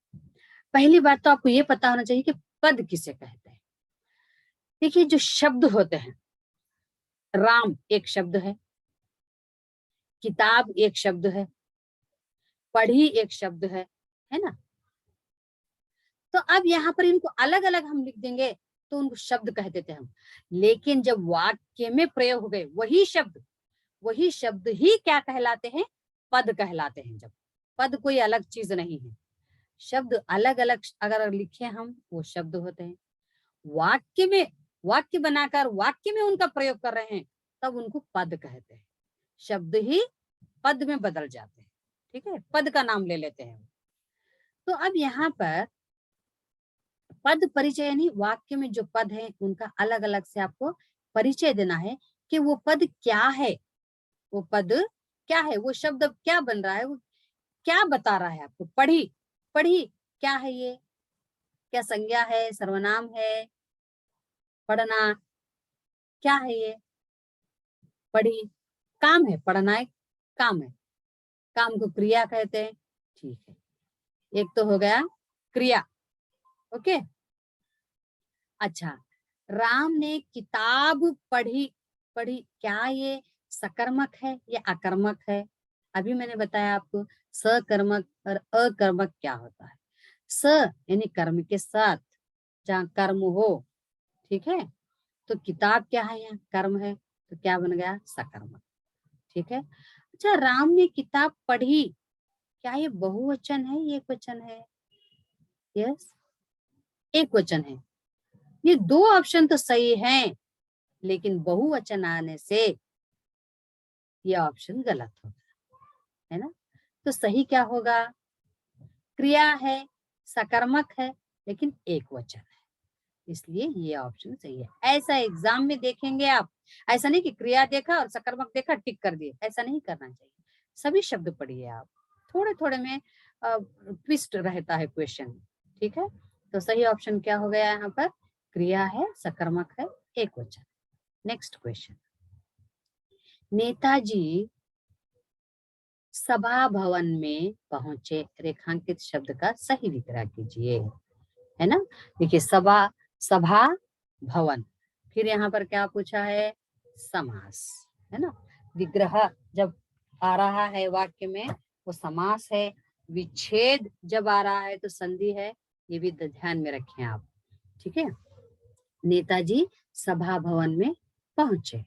Speaker 1: पहली बात तो आपको ये पता होना चाहिए कि पद किसे कहते हैं। देखिए, जो शब्द होते हैं, राम एक शब्द है, किताब एक शब्द है, पढ़ी एक शब्द है ना। तो अब यहाँ पर इनको अलग अलग हम लिख देंगे तो उनको शब्द कह देते हैं हम। लेकिन जब वाक्य में प्रयोग हो गए वही शब्द ही क्या कहलाते हैं? पद कहलाते हैं। जब पद कोई अलग चीज नहीं है, शब्द अलग अलग अगर लिखे हम वो शब्द होते हैं। वाक्य में, वाक्य बनाकर वाक्य में उनका प्रयोग कर रहे हैं तब उनको पद कहते हैं। शब्द ही पद में बदल जाते हैं, ठीक है, पद का नाम ले लेते हैं। तो अब यहाँ पर पद परिचय यानी वाक्य में जो पद है उनका अलग अलग से आपको परिचय देना है कि वो पद क्या है, वो पद क्या है, वो शब्द अब क्या बन रहा है, वो क्या बता रहा है आपको। पढ़ी, पढ़ी क्या है? ये क्या संज्ञा है, सर्वनाम है? पढ़ना क्या है? ये पढ़ी काम है, पढ़ना एक काम है, काम को क्रिया कहते हैं। ठीक है, एक तो हो गया क्रिया। ओके, अच्छा, राम ने किताब पढ़ी, पढ़ी क्या ये सकर्मक है या अकर्मक है? अभी मैंने बताया आपको सकर्मक और अकर्मक क्या होता है। स यानी कर्म के साथ, जहाँ कर्म हो, ठीक है। तो किताब क्या है? यहाँ कर्म है, तो क्या बन गया? सकर्मक। ठीक है। अच्छा, राम ने किताब पढ़ी, क्या ये बहुवचन है, एक वचन है? यस, एक वचन है। ये दो ऑप्शन तो सही हैं, लेकिन बहुवचन आने से ये ऑप्शन गलत होगा, है ना। तो सही क्या होगा? क्रिया है, सकर्मक है, लेकिन एक वचन है, इसलिए ये ऑप्शन सही है। ऐसा एग्जाम में देखेंगे आप, ऐसा नहीं कि क्रिया देखा और सकर्मक देखा टिक कर दिए, ऐसा नहीं करना चाहिए। सभी शब्द पढ़िए आप, थोड़े थोड़े में ट्विस्ट रहता है क्वेश्चन, ठीक है। तो सही ऑप्शन क्या हो गया यहाँ पर? क्रिया है, सकर्मक है, एक वचन। नेक्स्ट क्वेश्चन, नेताजी सभा भवन में पहुंचे, रेखांकित शब्द का सही विग्रह कीजिए, है ना। देखिए, सभा, सभा, भवन, फिर यहाँ पर क्या पूछा है? समास, है ना। विग्रह जब आ रहा है वाक्य में वो समास है, विच्छेद जब आ रहा है तो संधि है, ये भी ध्यान में रखें आप, ठीक है। नेताजी सभा भवन में पहुंचे,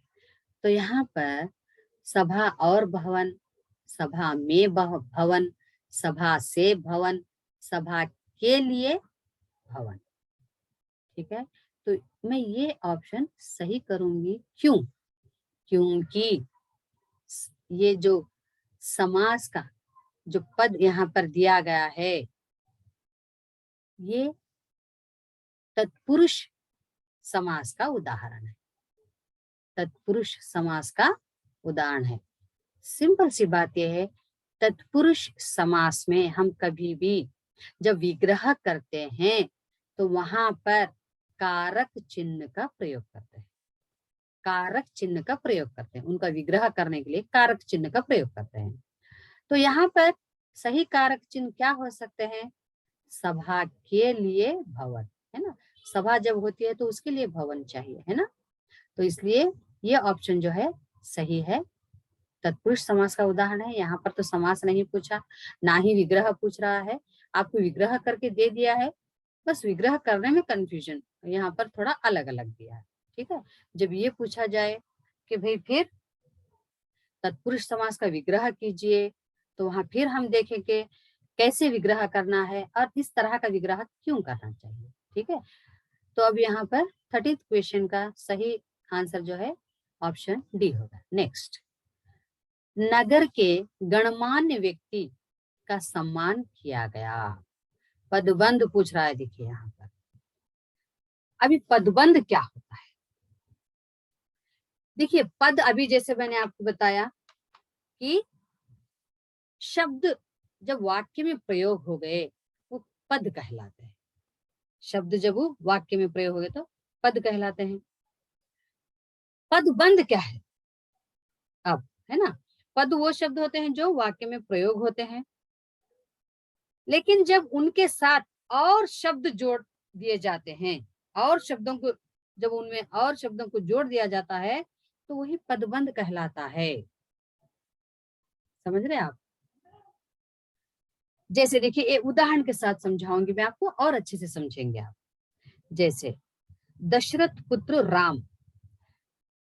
Speaker 1: तो यहाँ पर सभा और भवन, सभा में भवन, सभा से भवन, सभा के लिए भवन, ठीक है। तो मैं ये ऑप्शन सही करूंगी, क्यों? क्योंकि ये जो समास का जो पद यहाँ पर दिया गया है ये तत्पुरुष समास का उदाहरण है, तत्पुरुष समास का उदाहरण है। सिंपल सी बात यह है, तत्पुरुष समास में हम कभी भी जब विग्रह करते हैं तो वहां पर कारक चिन्ह का प्रयोग करते हैं, कारक चिन्ह का प्रयोग करते हैं, उनका विग्रह करने के लिए कारक चिन्ह का प्रयोग करते हैं। तो यहाँ पर सही कारक चिन्ह क्या हो सकते हैं? सभा के लिए भवन, है ना। सभा जब होती है तो उसके लिए भवन चाहिए, है ना। तो इसलिए ये ऑप्शन जो है सही है, तत्पुरुष समास का उदाहरण है। यहाँ पर तो समास नहीं पूछा, ना ही विग्रह पूछ रहा है, आपको विग्रह करके दे दिया है, बस विग्रह करने में कंफ्यूजन यहाँ पर थोड़ा अलग अलग दिया है। ठीक है, जब ये पूछा जाए कि भाई फिर तत्पुरुष समास का विग्रह कीजिए, तो वहां फिर हम देखेंगे कैसे विग्रह करना है और इस तरह का विग्रह क्यों करना चाहिए। ठीक है, तो अब यहाँ पर 30th क्वेश्चन का सही आंसर जो है ऑप्शन डी होगा। नेक्स्ट, नगर के गणमान्य व्यक्ति का सम्मान किया गया। पदबंध पूछ रहा है, देखिए यहाँ पर। अभी पदबंध क्या होता है? देखिए पद, अभी जैसे मैंने आपको बताया कि शब्द जब वाक्य में प्रयोग हो गए वो पद कहलाते हैं। शब्द जब वो वाक्य में प्रयोग हो गए तो पद कहलाते हैं। पदबंध क्या है? अब है ना, पद वो शब्द होते हैं जो वाक्य में प्रयोग होते हैं, लेकिन जब उनके साथ और शब्द जोड़ दिए जाते हैं, और शब्दों को जब उनमें और शब्दों को जोड़ दिया जाता है तो वही पदबंध कहलाता है। समझ रहे हैं आप? जैसे देखिए एक उदाहरण के साथ समझाऊंगी मैं आपको और अच्छे से समझेंगे आप। जैसे दशरथ पुत्र राम,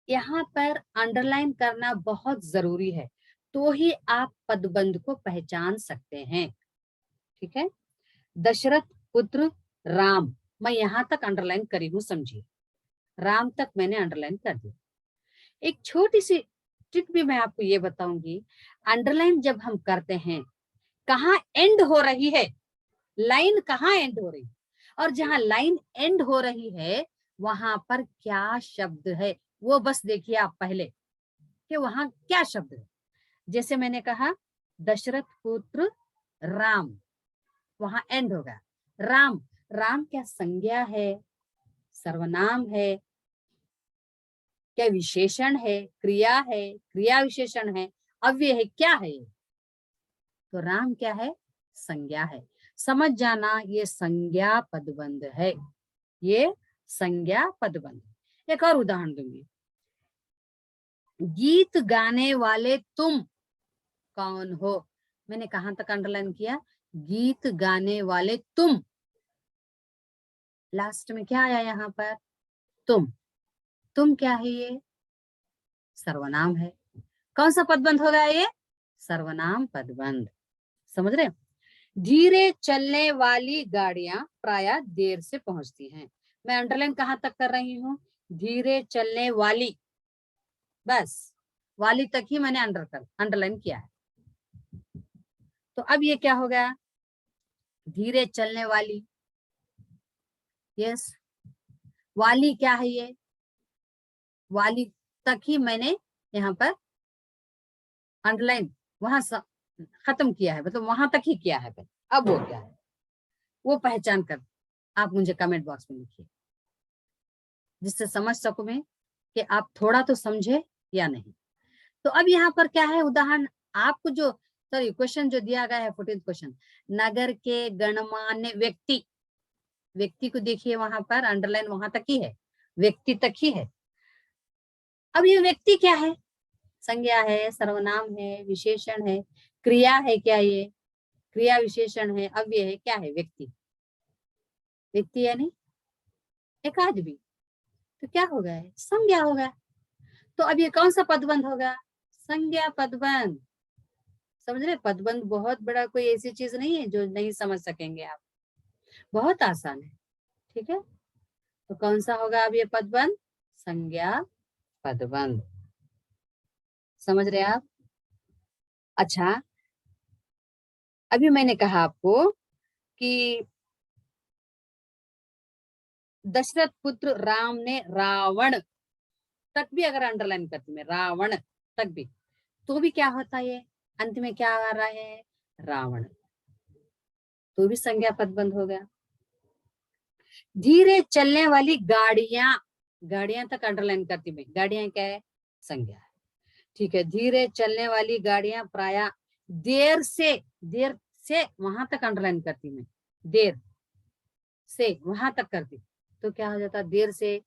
Speaker 1: यहाँ पर अंडरलाइन करना बहुत जरूरी है, तो ही आप पदबंध को पहचान सकते हैं। ठीक है, दशरथ पुत्र राम, मैं यहां तक अंडरलाइन करी हूं, समझिए, राम तक मैंने अंडरलाइन कर दिया। एक छोटी सी ट्रिक भी मैं आपको ये बताऊंगी, अंडरलाइन जब हम करते हैं कहाँ एंड हो रही है, लाइन कहाँ एंड हो रही है, और जहां लाइन एंड हो रही है वहां पर क्या शब्द है वो बस देखिए आप पहले कि वहां क्या शब्द है। जैसे मैंने कहा दशरथ पुत्र राम, वहां एंड होगा। राम, राम क्या संज्ञा है, सर्वनाम है, क्या विशेषण है, क्रिया है, क्रिया विशेषण है, अव्यय है, क्या है ये? तो राम क्या है? संज्ञा है। समझ जाना, ये संज्ञा पदबंध है, ये संज्ञा पदबंध। एक और उदाहरण दूंगी, गीत गाने वाले तुम कौन हो। मैंने कहां तक अंडरलाइन किया? गीत गाने वाले तुम, लास्ट में क्या आया यहाँ पर? तुम। तुम क्या है? ये सर्वनाम है। कौन सा पदबंध होगा ये? सर्वनाम पदबंध। समझ रहे? धीरे चलने वाली गाड़ियां प्रायः देर से पहुंचती हैं। मैं अंडरलाइन कहां तक कर रही हूँ? धीरे चलने वाली, बस वाली तक ही मैंने अंडरलाइन किया है। तो अब ये क्या हो गया? धीरे चलने वाली, यस। वाली क्या है? ये वाली तक ही मैंने यहाँ पर अंडरलाइन वहां खत्म किया है, मतलब वहां तक ही किया है। अब वो क्या है वो पहचान कर आप मुझे कमेंट बॉक्स में लिखिए, जिससे समझ सकूं मैं कि आप थोड़ा तो समझे या नहीं। तो अब यहाँ पर क्या है उदाहरण आपको जो, सॉरी क्वेश्चन जो दिया गया है 14th क्वेश्चन, नगर के गणमान्य व्यक्ति, व्यक्ति को देखिए वहां पर अंडरलाइन वहां तक ही है, व्यक्ति तक ही है। अब ये व्यक्ति क्या है? संज्ञा है, सर्वनाम है, विशेषण है, क्रिया है, क्या ये क्रिया विशेषण है, अव्यय है, क्या है? व्यक्ति। व्यक्ति यानी एक आदमी, तो क्या होगा? संज्ञा होगा। तो अब ये कौन सा पदबंध होगा? संज्ञा पदबंध। समझ रहे? पदबंध बहुत बड़ा कोई ऐसी चीज नहीं है जो नहीं समझ सकेंगे आप, बहुत आसान है। ठीक है, तो कौन सा होगा अब ये पदबंध? संज्ञा पदबंध। समझ रहे आप? अच्छा, अभी मैंने कहा आपको कि दशरथ पुत्र राम ने रावण तक भी अगर अंडरलाइन करती मैं, रावण तक भी, तो भी क्या होता है? ये अंत में क्या आ रहा है? रावण, तो भी संज्ञा पदबंध हो गया। धीरे चलने वाली गाड़ियां, गाड़ियां तक अंडरलाइन करती मैं, गाड़ियां क्या है? संज्ञा है। ठीक है, धीरे चलने वाली गाड़ियां प्रायः देर से, देर से वहां तक अंडरलाइन करती मैं, देर से वहां तक करती, तो क्या हो जाता? देर से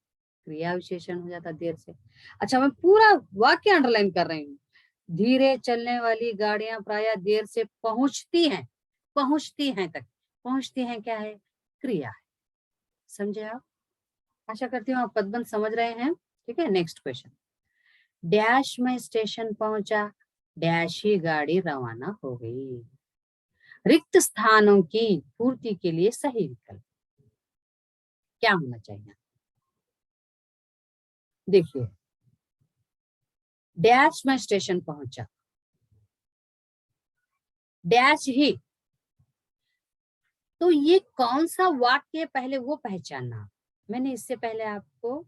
Speaker 1: क्रिया विशेषण हो जाता, देर से। अच्छा, मैं पूरा वाक्य अंडरलाइन कर रही हूँ। धीरे चलने वाली गाड़ियां प्रायः देर से पहुंचती हैं। पहुंचती हैं क्या है? क्रिया है। समझे आप? आशा करती हूँ आप पदबंध समझ रहे हैं। ठीक है, नेक्स्ट क्वेश्चन। डैश में स्टेशन पहुंचा, डैश ही गाड़ी रवाना हो गई। रिक्त स्थानों की पूर्ति के लिए सही विकल्प क्या होना चाहिए? देखिए, डैश में स्टेशन पहुंचा, डैश ही, तो ये कौन सा वाक्य है पहले वो पहचानना। मैंने इससे पहले आपको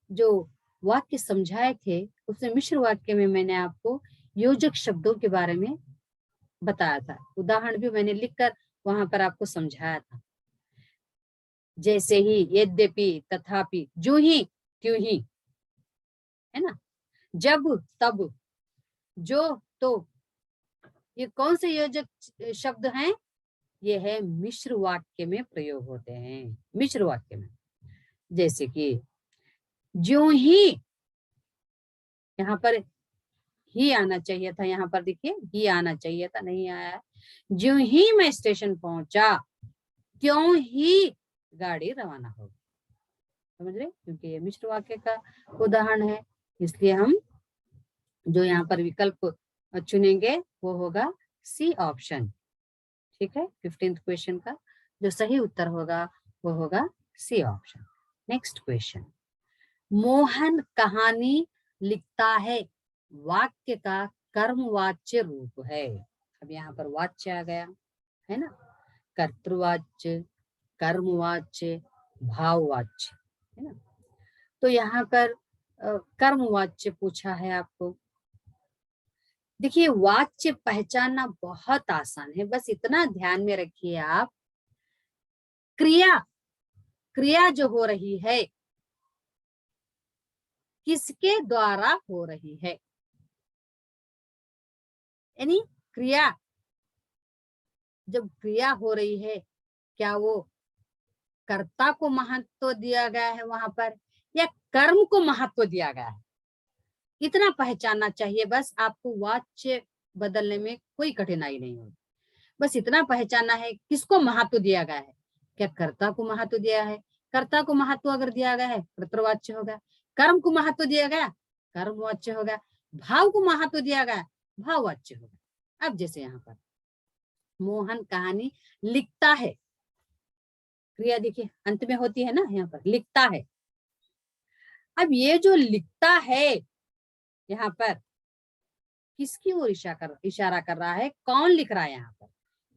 Speaker 1: जो वाक्य समझाए थे उसमें मिश्र वाक्य में मैंने आपको योजक शब्दों के बारे में बताया था। उदाहरण भी मैंने लिखकर वहां पर आपको समझाया था। जैसे ही, यद्यपि, तथापि, जो ही, त्यों ही, है ना, जब, तब, जो, तो, ये कौन से योजक शब्द हैं? ये है मिश्र वाक्य में प्रयोग होते हैं, मिश्र वाक्य में। जैसे कि ज्यों ही, यहाँ पर ही आना चाहिए था, यहाँ पर देखिए ही आना चाहिए था, नहीं आया। ज्यों ही मैं स्टेशन पहुंचा, त्यों ही गाड़ी रवाना हो गई। समझ रहे? क्योंकि ये मिश्र वाक्य का उदाहरण है, इसलिए हम जो यहाँ पर विकल्प चुनेंगे वो होगा सी ऑप्शन। ठीक है, 15th क्वेश्चन का जो सही उत्तर होगा वो होगा C option. Next question. Mohan कहानी लिखता है, वाक्य का कर्मवाच्य रूप है। अब यहाँ पर वाच्य आ गया है ना, कर्तृवाच्य, कर्मवाच्य, भाववाच्य, है ना। तो यहाँ पर कर्मवाच्य पूछा है आपको। देखिए, वाच्य पहचानना बहुत आसान है, बस इतना ध्यान में रखिए आप, क्रिया, क्रिया जो हो रही है किसके द्वारा हो रही है, यानी क्रिया, जब क्रिया हो रही है क्या वो कर्ता को महत्व दिया गया है वहां पर, या कर्म को महत्व दिया गया है? इतना पहचानना चाहिए, बस आपको वाच्य बदलने में कोई कठिनाई नहीं होगी। बस इतना पहचानना है किसको महत्व दिया गया है, क्या कर्ता को महत्व दिया है? कर्ता को महत्व अगर दिया गया है कर्तृवाच्य होगा। कर्म को महत्व दिया गया, कर्मवाच्य होगा। भाव को महत्व दिया गया, भाववाच्य होगा। अब जैसे यहाँ पर मोहन कहानी लिखता है, क्रिया देखिए अंत में होती है ना, यहाँ पर लिखता है। अब ये जो लिखता है यहाँ पर किसकी ओर इशारा कर रहा है? कौन लिख रहा है यहाँ पर?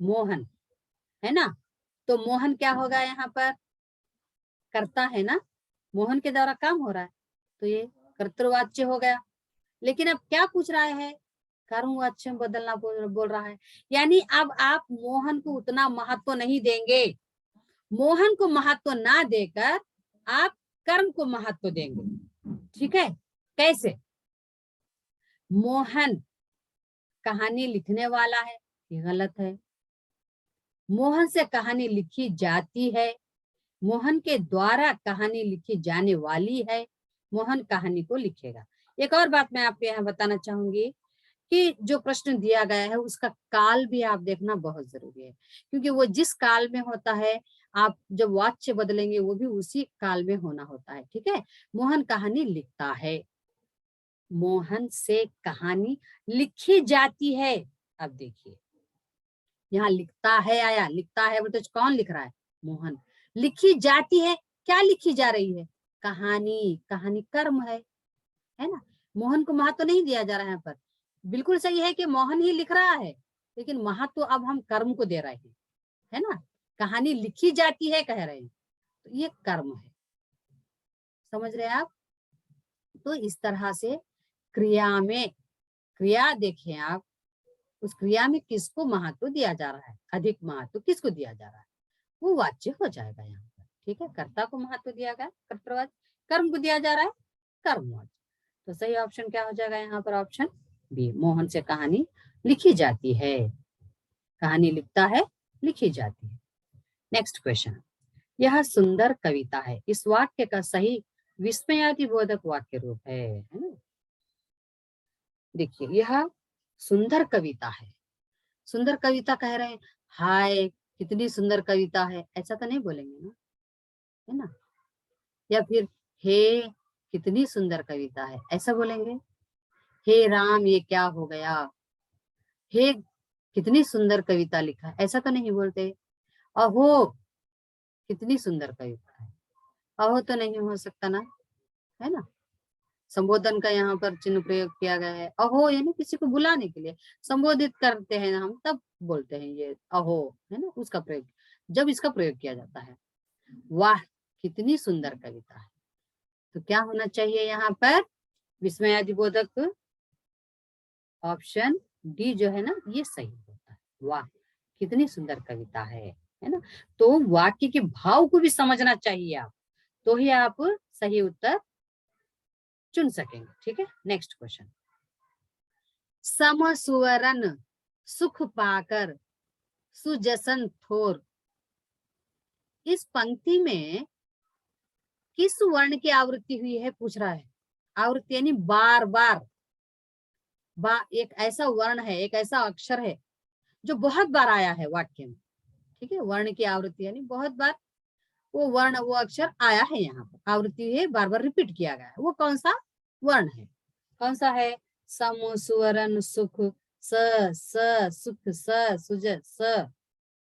Speaker 1: मोहन, है ना। तो मोहन क्या होगा यहाँ पर? करता है ना, मोहन के द्वारा काम हो रहा है, तो ये कर्तृवाच्य हो गया। लेकिन अब क्या पूछ रहा है? कर्मवाच्य में बदलना बोल रहा है, यानी अब आप मोहन को उतना महत्व नहीं देंगे। मोहन को महत्व ना देकर आप कर्म को महत्व देंगे। ठीक है, कैसे? मोहन कहानी लिखने वाला है, ये गलत है। मोहन से कहानी लिखी जाती है, मोहन के द्वारा कहानी लिखी जाने वाली है, मोहन कहानी को लिखेगा। एक और बात मैं आपको यहाँ बताना चाहूंगी कि जो प्रश्न दिया गया है उसका काल भी आप देखना बहुत जरूरी है, क्योंकि वो जिस काल में होता है आप जब वाच्य बदलेंगे वो भी उसी काल में होना होता है। ठीक है, मोहन कहानी लिखता है, मोहन से कहानी लिखी जाती है। अब देखिए यहाँ लिखता है आया, लिखता है बोलते कौन लिख रहा है? मोहन। लिखी जाती है, क्या लिखी जा रही है? कहानी, कहानी कर्म है ना। मोहन को महत्व नहीं दिया जा रहा है यहाँ पर। बिल्कुल सही है कि मोहन ही लिख रहा है, लेकिन महत्व अब हम कर्म को दे रहे हैं, है ना। कहानी लिखी जाती है कह रहे हैं, तो ये कर्म है। समझ रहे हैं आप? तो इस तरह से क्रिया में, क्रिया देखें आप, उस क्रिया में किसको महत्व दिया जा रहा है, अधिक महत्व किसको दिया जा रहा है, वो वाच्य हो जाएगा यहाँ पर। ठीक है, कर्ता को महत्व दिया गया कर्तृवाच्य, कर्म को दिया जा रहा है कर्मवाच्य। तो सही ऑप्शन क्या हो जाएगा यहाँ पर? ऑप्शन बी, मोहन से कहानी लिखी जाती है। कहानी लिखता है, लिखी जाती है। Next question. यह सुंदर कविता है, इस वाक्य का सही विस्मयादिबोधक वाक्य रूप है ना। देखिए यह सुंदर कविता है। सुंदर कविता कह रहे हैं, हाय कितनी सुंदर कविता है, ऐसा तो नहीं बोलेंगे ना, है ना। या फिर हे कितनी सुंदर कविता है, ऐसा बोलेंगे। हे राम ये क्या हो गया, हे कितनी सुंदर कविता लिखा है, ऐसा तो नहीं बोलते। अहो कितनी सुंदर कविता है, अहो तो नहीं हो सकता ना, है ना। संबोधन का यहाँ पर चिन्ह प्रयोग किया गया है, अहो यानी किसी को बुलाने के लिए संबोधित करते हैं हम, तब बोलते हैं ये अहो, है ना, उसका प्रयोग, जब इसका प्रयोग किया जाता है। वाह कितनी सुंदर कविता है, तो क्या होना चाहिए यहाँ पर, विस्मयादिबोधक ऑप्शन डी जो है ना ये सही होता है। वाह कितनी सुंदर कविता है ना। तो वाक्य के भाव को भी समझना चाहिए आप, तो ही आप सही उत्तर चुन सकेंगे। ठीक है, नेक्स्ट क्वेश्चन। समसुवरन सुख पाकर सुजसन थोर, इस पंक्ति में किस वर्ण की आवृत्ति हुई है, पूछ रहा है। आवृत्ति यानी बार बार, एक ऐसा वर्ण है, एक ऐसा अक्षर है जो बहुत बार आया है वाक्य में। ठीक है, वर्ण की आवृत्ति यानी बहुत बार वो वर्ण, वो अक्षर आया है, यहाँ पर आवृत्ति है, बार बार रिपीट किया गया है। वो कौन सा वर्ण है, कौन सा है। सम सुवरन सुख, स स सुख स सुज स,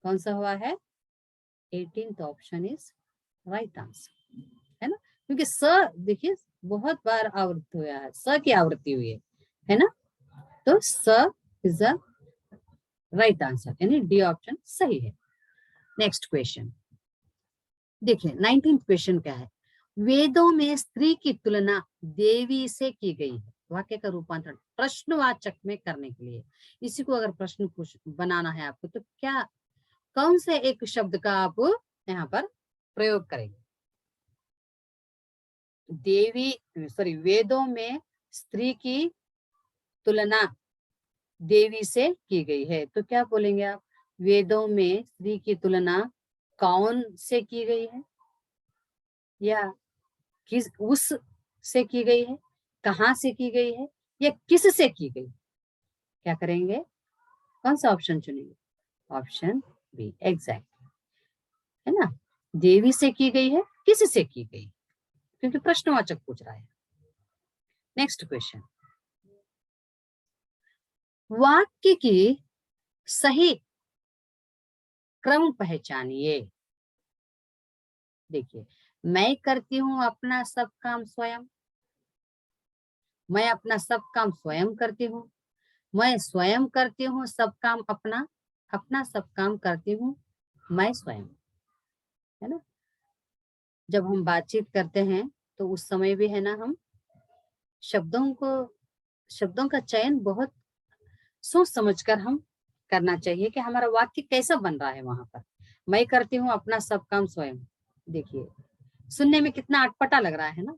Speaker 1: कौन सा हुआ है। 18th option is right answer, है ना। क्योंकि स देखिए बहुत बार आवृत्ति हुआ है, स की आवृत्ति हुई है ना। तो स इज द राइट आंसर, यानी डी ऑप्शन सही है। नेक्स्ट क्वेश्चन देखिए, 19th क्वेश्चन क्या है। वेदों में स्त्री की तुलना देवी से की गई है, वाक्य का रूपांतरण प्रश्नवाचक में करने के लिए, इसी को अगर प्रश्न बनाना है आपको, तो क्या, कौन से एक शब्द का आप यहाँ पर प्रयोग करेंगे। देवी सॉरी, वेदों में स्त्री की तुलना देवी से की गई है, तो क्या बोलेंगे आप। वेदों में स्त्री की तुलना कौन से की गई है, या किस उस से की गई है, कहां से की गई है, या किस से की गई। क्या करेंगे, कौन सा ऑप्शन चुनेंगे। ऑप्शन बी एग्जैक्ट, है ना। देवी से की गई है, किस से की गई, क्योंकि प्रश्नवाचक पूछ रहा है। नेक्स्ट क्वेश्चन, वाक्य की सही क्रम पहचानिए। देखिए, मैं करती हूँ अपना सब काम स्वयं, मैं अपना सब काम स्वयं करती हूँ, मैं स्वयं करती हूँ सब काम अपना, अपना सब काम करती हूँ मैं स्वयं, है ना। जब हम बातचीत करते हैं तो उस समय भी है ना, हम शब्दों का चयन बहुत सोच समझकर हम करना चाहिए कि हमारा वाक्य कैसा बन रहा है। वहां पर मैं करती हूँ अपना सब काम स्वयं, देखिए सुनने में कितना अटपटा लग रहा है ना।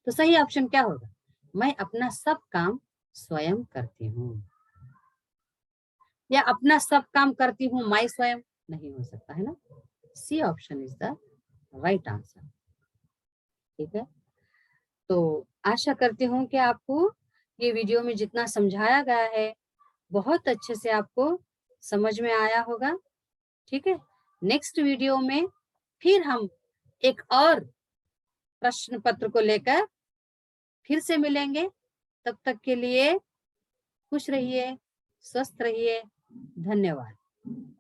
Speaker 1: तो सही ऑप्शन क्या होगा, मैं अपना सब काम स्वयं करती हूँ, या अपना सब काम करती हूँ मैं स्वयं, नहीं हो सकता, है ना। C option is the right answer. ठीक है, तो आशा करती हूँ कि आपको ये वीडियो में जितना समझाया गया है बहुत अच्छे से आपको समझ में आया होगा। ठीक है, नेक्स्ट वीडियो में फिर हम एक और प्रश्न पत्र को लेकर फिर से मिलेंगे। तब तक के लिए खुश रहिए, स्वस्थ रहिए, धन्यवाद।